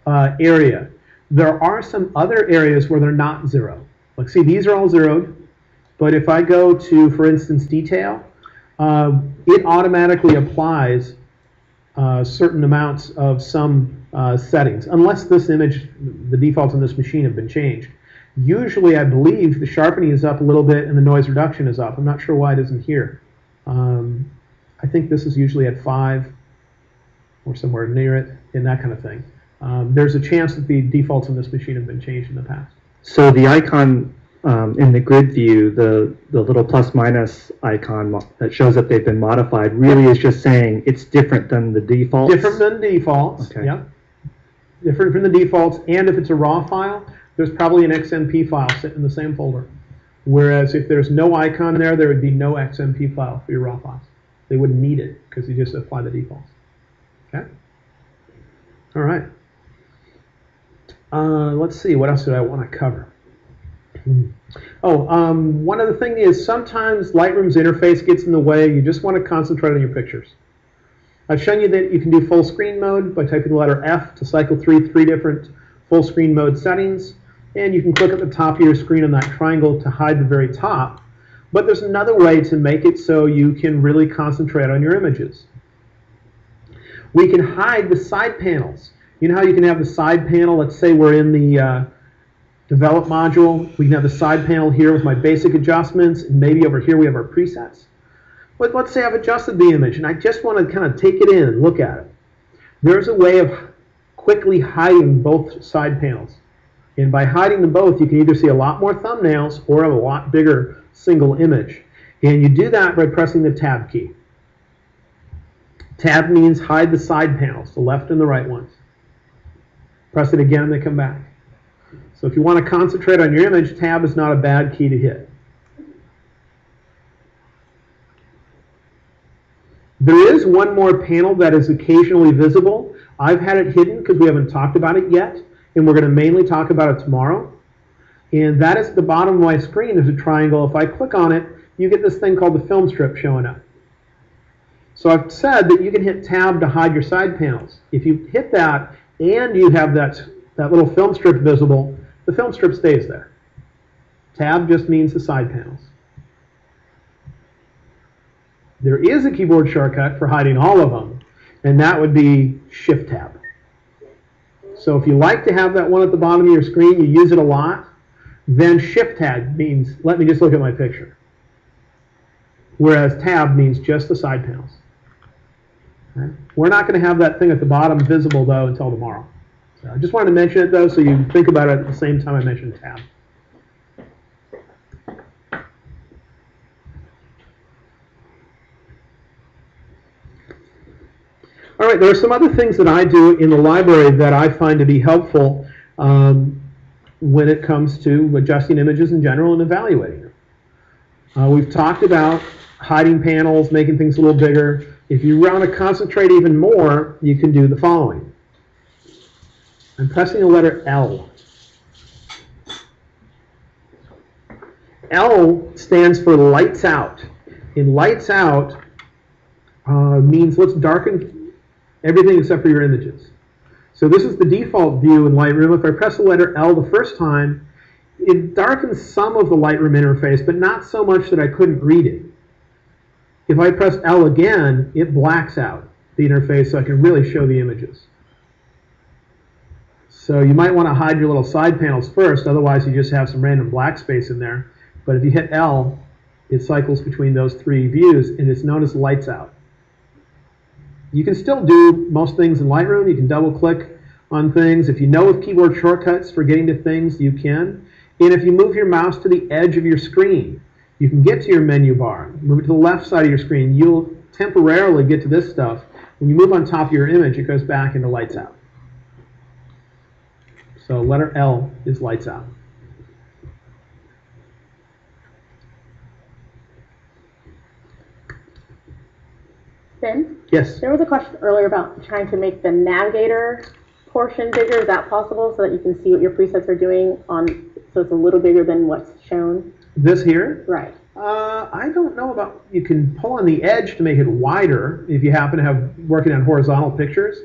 area. There are some other areas where they're not zero. Like, see, these are all zeroed, but if I go to, for instance, detail, it automatically applies certain amounts of some settings, unless this image, the defaults on this machine have been changed. Usually, I believe the sharpening is up a little bit and the noise reduction is up. I'm not sure why it isn't here. I think this is usually at 5 or somewhere near it, and that kind of thing. There's a chance that the defaults on this machine have been changed in the past. So the icon in the grid view, the little plus minus icon that shows that they've been modified, really is just saying it's different than the defaults? Different than defaults, okay. Yeah. Different from the defaults, and if it's a RAW file, there's probably an XMP file sitting in the same folder. Whereas if there's no icon there would be no XMP file for your RAW files. They wouldn't need it because you just apply the defaults. Okay? All right. Let's see, what else did I want to cover? One other thing is sometimes Lightroom's interface gets in the way. You just want to concentrate on your pictures. I've shown you that you can do full screen mode by typing the letter F to cycle through 3 different full screen mode settings. And you can click at the top of your screen on that triangle to hide the very top. But there's another way to make it so you can really concentrate on your images. We can hide the side panels. You know how you can have the side panel, let's say we're in the develop module, we can have the side panel here with my basic adjustments, and maybe over here we have our presets. But let's say I've adjusted the image and I just want to kind of take it in and look at it. There's a way of quickly hiding both side panels. And by hiding them both, you can either see a lot more thumbnails or a lot bigger single image. And you do that by pressing the Tab key. Tab means hide the side panels, the left and the right ones. Press it again and they come back. So if you want to concentrate on your image, Tab is not a bad key to hit. There is one more panel that is occasionally visible. I've had it hidden because we haven't talked about it yet, and we're going to mainly talk about it tomorrow. And that is at the bottom of my screen. There's a triangle. If I click on it, you get this thing called the film strip showing up. So I've said that you can hit Tab to hide your side panels. If you hit that and you have that little film strip visible, the film strip stays there. Tab just means the side panels. There is a keyboard shortcut for hiding all of them, and that would be Shift-Tab. So if you like to have that one at the bottom of your screen, you use it a lot, then Shift-Tab means let me just look at my picture. Whereas Tab means just the side panels. Okay? We're not going to have that thing at the bottom visible, though, until tomorrow. So I just wanted to mention it, though, so you think about it at the same time I mentioned Tab. All right, there are some other things that I do in the library that I find to be helpful when it comes to adjusting images in general and evaluating them. We've talked about hiding panels, making things a little bigger. If you want to concentrate even more, you can do the following. I'm pressing the letter L. L stands for lights out. And lights out means let's darken everything except for your images. So this is the default view in Lightroom. If I press the letter L the first time, it darkens some of the Lightroom interface, but not so much that I couldn't read it. If I press L again, it blacks out the interface so I can really show the images. So you might want to hide your little side panels first, otherwise you just have some random black space in there. But if you hit L, it cycles between those 3 views, and it's known as lights out. You can still do most things in Lightroom. You can double-click on things. If you know with keyboard shortcuts for getting to things, you can. And if you move your mouse to the edge of your screen, you can get to your menu bar. Move it to the left side of your screen. You'll temporarily get to this stuff. When you move on top of your image, it goes back into lights out. So letter L is lights out. Ben? Yes? There was a question earlier about trying to make the navigator portion bigger. Is that possible so that you can see what your presets are doing so it's a little bigger than what's shown? This here? Right. I don't know about, you can pull on the edge to make it wider if you happen to have working on horizontal pictures.